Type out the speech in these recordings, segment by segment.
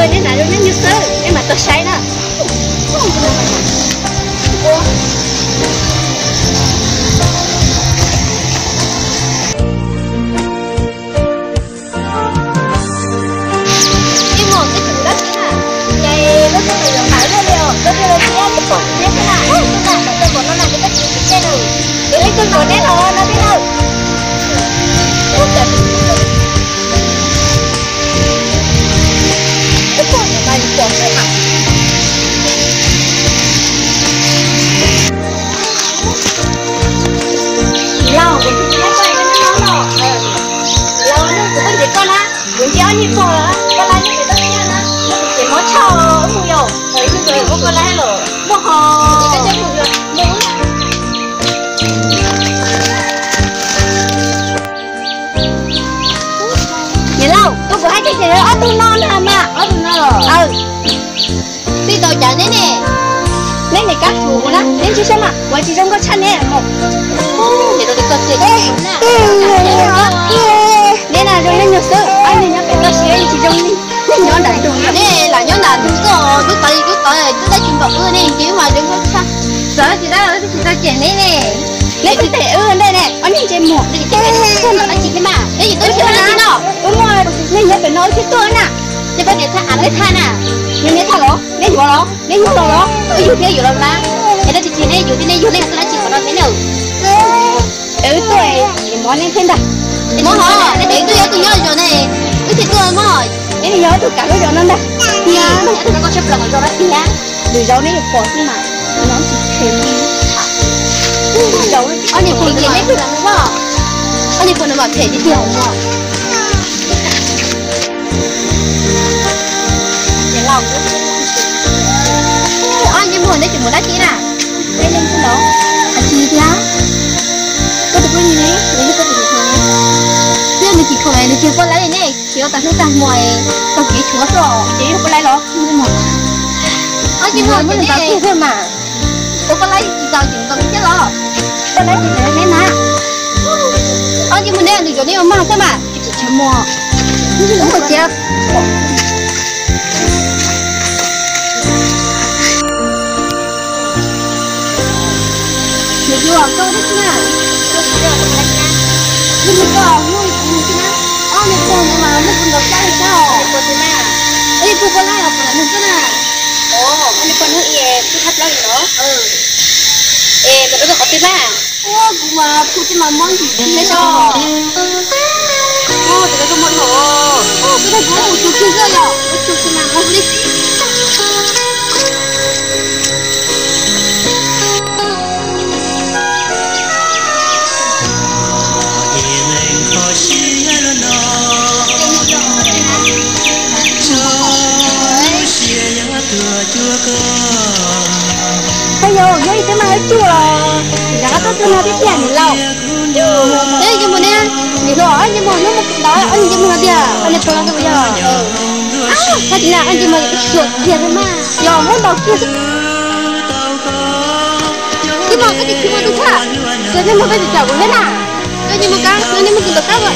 nên là nên như sơ nên mà tôi sai đó chứ xem mà, ngoài chị trong có chăn nè một, để tôi có thể nên là rồi nên nhớ sự, anh nên nhớ phải có chuyện chị trong đi, nên nhớ đại đồng nè là nhớ là đúng rồi, cứ tới tôi đã chịu bọc ưa nè, chứ mà đừng có chăn, sợ chị ta chuyện đấy nè, lấy chị thể ưa đây nè, anh nhìn trên một, để chị xem nó chị thế mà, để chị tôi chưa nói gì đâu, đúng rồi, nên nhớ phải nói chứ tôi nè, chị có thể thà lấy than à, nên thà đó, nên vô đó, nên vô đó, tôi yêu thế vô đâu lá. Thế đó thì chị này vô đây tôi đã chỉ có nói thế nào tôi thì món nên thêm đặt món hả để tôi nhớ rồi này cái gì tôi mà hỏi để nhớ tôi cả cái rồi nó đây thì nó có chấp lần rồi đó thì á từ dấu này bỏ đi mà nó chỉ thêm dấu anh này thì này cứ làm quá anh này còn nó bảo thể đi tiểu mà để lòng anh nhưng mà đấy chỉ muốn đá chi nè lên trên đó chị thì á có được bao nhiêu đấy lấy có được thôi bây giờ chị không này chị có lấy này chị có tặng nước tặng ngoài tặng kỹ chúa rồi chị không có lấy đó nhưng mà chị muốn mới tặng kỹ thôi mà có lấy chị tặng chị tặng chứ lo có lấy chị lấy mà chị muốn đây được rồi đấy mà sao mà chị chỉ mua đúng rồi chị chưa câu đấy nha nhưng mà có nuôi chứ na này con mà nó cũng được cái sao con thế nào ấy cô có lại học là nó cái nào anh con nó cứ thắt lưng nó mà nó có tiếng nào mà cô chỉ mà món gì lấy cho tụi nó có món hổ cái này cũng chụp chưa rồi nhở chụp thì mà không đi bây giờ ngươi cái mà chua giá có cái nào biết tiền lâu đấy nhưng mà nè thì rõ nhưng mà nó một đó anh nhưng mà đi anh cho nó bây giờ thật là anh chỉ mà sửa tiền thôi mà giờ muốn đầu kia nhưng mà cái gì khi mà tôi thả rồi nhưng mà cái gì chả có hết à cái nhưng mà cái nhưng mà được các vậy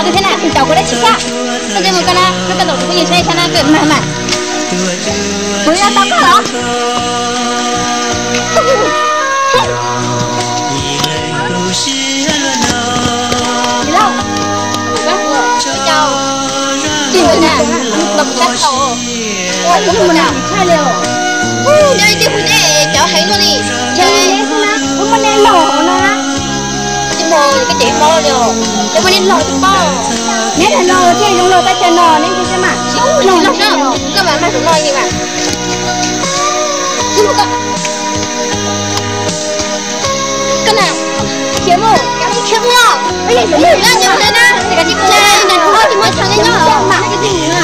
cái thế nào thì cháu có đấy chứ sao bây giờ một cái nào nó cái đầu cái gì sai nó cái mà với nó tao có hả đi đâu cháu đi rồi nè đập chắc cầu ôi cũng một nào sai đều đây đi hôm nay cháu thấy nó đi chơi hôm nay lẩu nó cái chị bò rồi, để mà đi lò thì bò. Nếu là lò thì dùng lò tay chân lò nên chứ xem mà. Lò sao? Các bạn mang dùng lò gì mà? Cái nào? Kiếm không? Kiếm không? Bây giờ chúng mình đang nhớ đây nè. Thì cái chị cô này này thôi thì mới thằng đấy nhá. Mà cái gì nữa?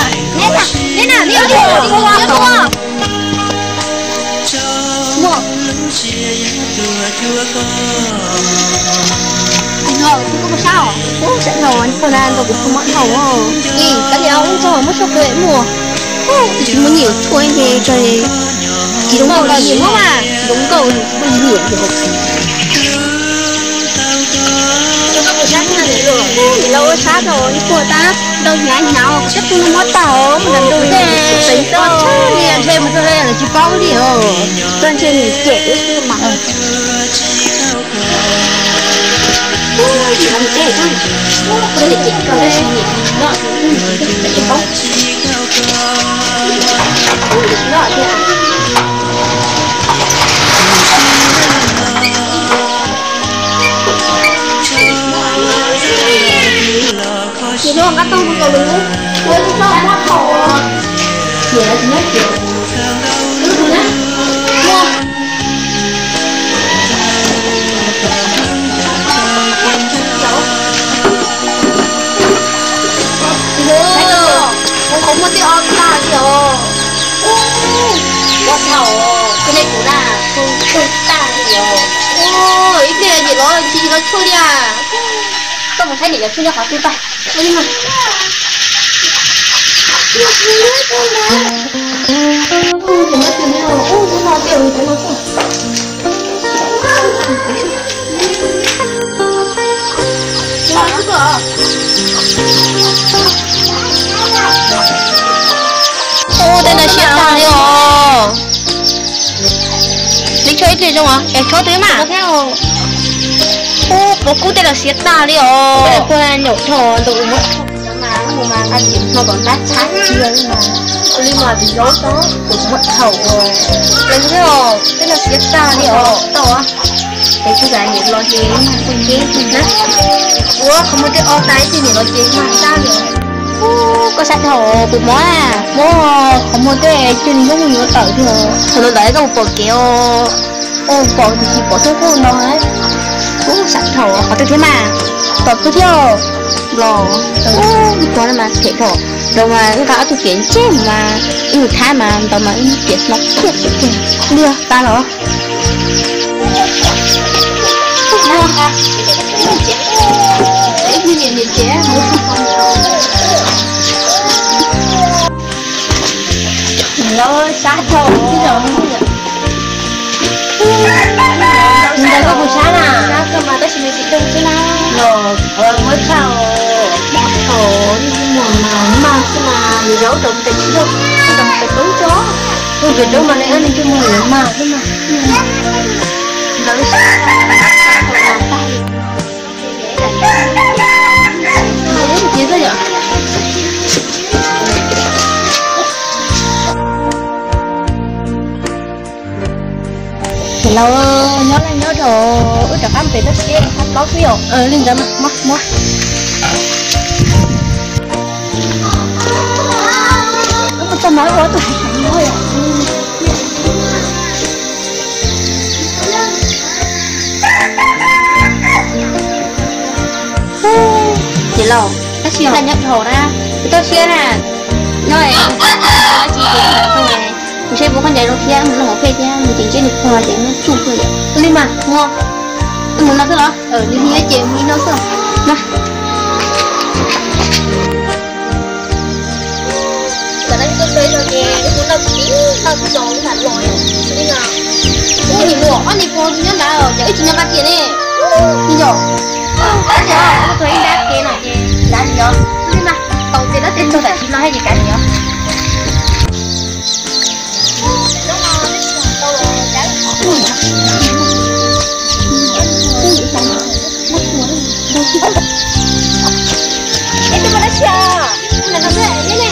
Nè nào, đi qua. Mua. Ngồi thì có sao? Sẽ ngồi anh cô nan tôi cũng không mặn hầu đi cái điều anh cho mất số cười mùa thì chúng muốn nhiều thôi thì trời chỉ đúng cầu là nhiều mà đúng cầu thì không nhiều được sát rồi đi của ta đâu nhá nhau chắc tôi nó mất tàu mình làm đâu thế tính sao đi ăn thêm một thôi là chỉ bao đi trên trên thì trẻ cái mà chỉ làm trẻ thôi có thể chỉ có đây nó chỉ có nó thì chị nó cắt tông vào lũ quên cho nó khổ chị là nhất chị mua không có tiêu ta nhiều quá thầu cái này cũng là không ta nhiều ôi ít tiền gì đó chị nó chui đi à tôi một thấy để chui ra khỏi tôi tay đi mà ô đây là shit tài rồi đi chơi gì không ạ em cho tới mà theo ô cô đây là shit tài đi rồi cô là nhổ thò tụi mất mà anh mà còn đắt sát chia mà đi mà bị gió đó tụi mất thầu rồi lên thế rồi đây là shit tài đi rồi to á để chú gái nhiệt lo chế con chế nè ủa không có cái ô tay thì nhiệt lo chế mà sao vậy có sát thầu bụi mó à bố không có cái chân có nhiều tờ thôi nó để cái bộ kéo ô bộ thì chỉ bỏ thuốc cô nó ấy cũng sát thầu họ tôi thế mà tập cứ theo lò có là mà thể thầu rồi mà cái gã tôi kiện chết mà thái mà tao mà kiện nó chết đưa ta rồi như nhìn trẻ nó sát thầu cái rồi mình có buổi sáng à sao cơ mà tôi chỉ mới chỉ đông chứ nào rồi mới chào bắt thầu mà mình nấu trộn tại chứ đâu trộn tại tối chó tôi về đâu mà lại ăn cho mọi người mà thế mà nấu chế ra vậy lâu nhớ lên nhớ rồi được ăn về đất kia không có phiêu lên ra mắt nó tao nói quá tôi nói chị lâu ta chia là nhập thổ ra tôi chia nè nói chị chia không này mình chơi bố con dạy đâu kia mình là một phê kia mình chỉ chơi được hòa để nó chụp thôi vậy lên mà mua tôi muốn nói thế đó đi nghe chị mình nói sao mà giờ này tôi chơi rồi kìa tôi muốn đâu tí tao cứ trốn thật lỗi đi nào ui thì mua anh đi mua nhớ đã rồi để chị nhớ bắt tiền đi đi rồi có thuê đá kia nào kìa đá gì đó đi mà tàu tiền đó tiền cho tại chị nói hay gì cả gì đó itu Malaysia, mana tu ni ni?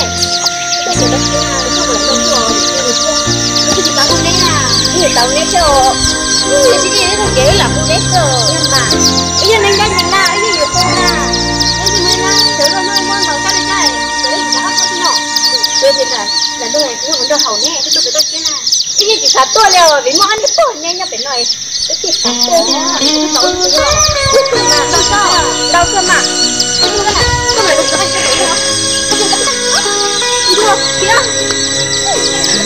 Itu Malaysia, itu Malaysia. Itu di Bangkok ni lah. Ini tahu ni tu. Di sini ni tu jadi lah pun ni tu. Nampak? Ini ni kan ni lah, iniอยู่ตรงน่ะนี่มันนะเดี๋ยวเราไม่มองเราก็ได้เดี๋ยวเราจะหาคนที่นอกเดี๋ยวนะแล้วด้วยที่มันจะเห่าแน่ที่ตัวเป็นตัวนี้นะนี่จิตขาตัวแล้ววิมอนนี่ตัวเนี่ยยังเป็นหน่อยก็จิตขาตัวเนี่ยต้องตัวมาเราตัวมาตัวกันนะตัวไหนตัวไหนตัวตัวเดี๋ยว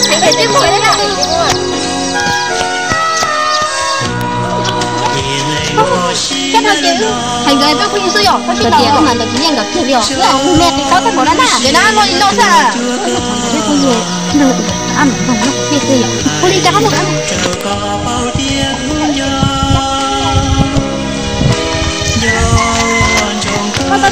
ให้เต็มหมดเลยนะcái thằng kia thành người tôi không sử dụng cái tiền của mình được nhận được tiền liệu mẹ thì có cái bộ đó nè để nó lo đi lo sao cái con gì nó ăn không nó kia gì cô đi cho nó ăn có rồi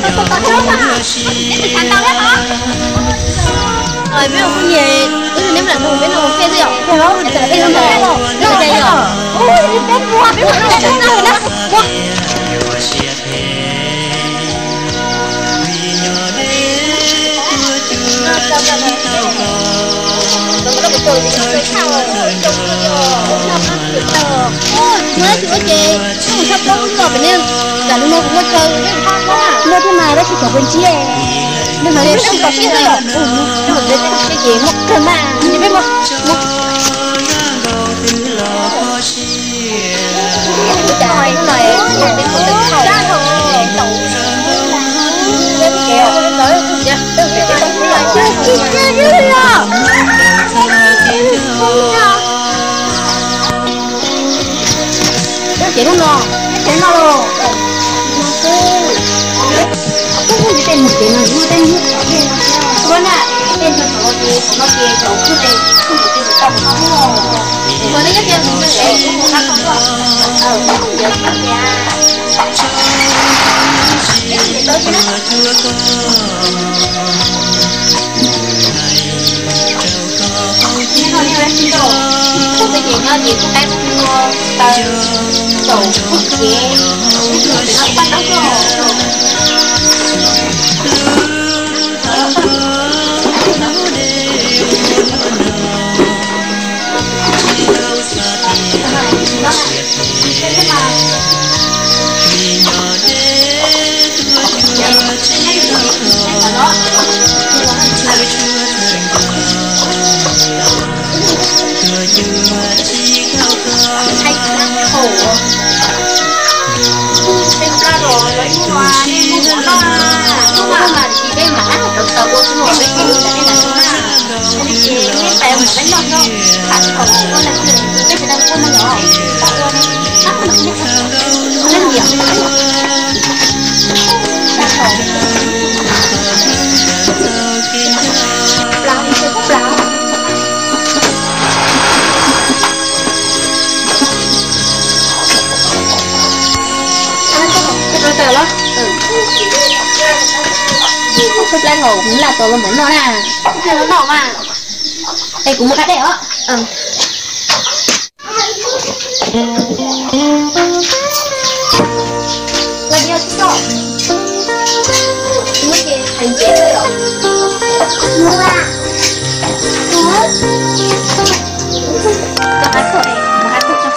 biết không gì cứ nếu là đủ biết đâu kia gì không kia không để đây không phải đâu đâu đây rồi ôi biết mua biết mua đâu chúng ta rồi đó mua mới chịu chị không sắp đâu rồi phải nên cả lúc nào cũng có chơi với con đó à mua thế mà đó chỉ có bên chia nhưng mà không có chia rồi nhưng mà cái gì một cái mà như biết một trời này cái cổ tự khẩu ra thôi đến kẹo tới nha tới cái con này chơi dữ à chị đúng không? Chị nó luôn. Không có tên một cái nào mua tên hết. Vâng ạ, tên cho nó thì nó kia chỗ cứ đây không có tên tổng nó không. Vừa đấy cái tiền mình để cũng không không có. Không được các nhà. Tới cái đó. Thôi đi về xin đồ. Không cái gì nữa thì cũng đang mua dầu phức chế nó bắt đầu súp lá hồ cũng là tôi muốn nó nè cái nó nọ mà đây cũng một cái đấy ạ là nhiều chứ đâu mấy cái thành chế rồi ạ mua à cho hai khẩu này một hai khẩu cho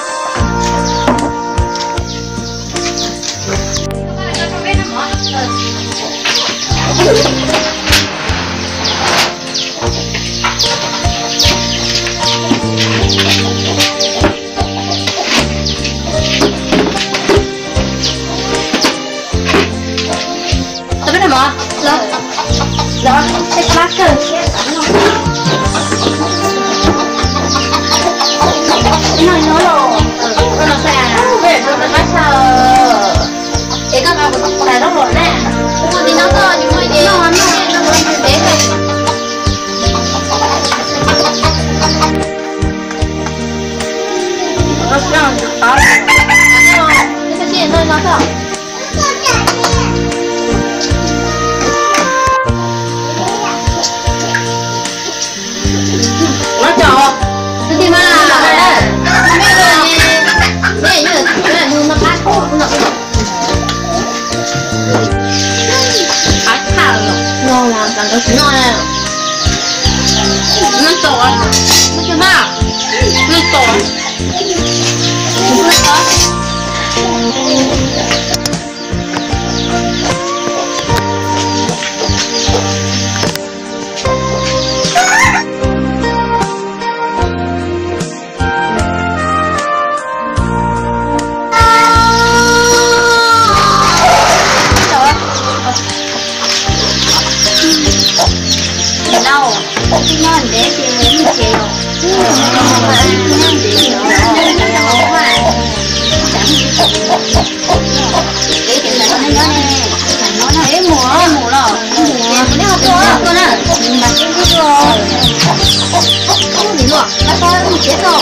đó cái bát cơ nói nó rồi nó sẽ về nó nói sao cái các bạn cũng phải đóng rồi nè thì nó to nhưng mà gì nó như thế này nó tròn to cái gì nó to nó nè nó to nó chưa mà nó to Hãy subscribe cho kênh Ghiền Mì Gõ để không bỏ lỡ những video hấp dẫn.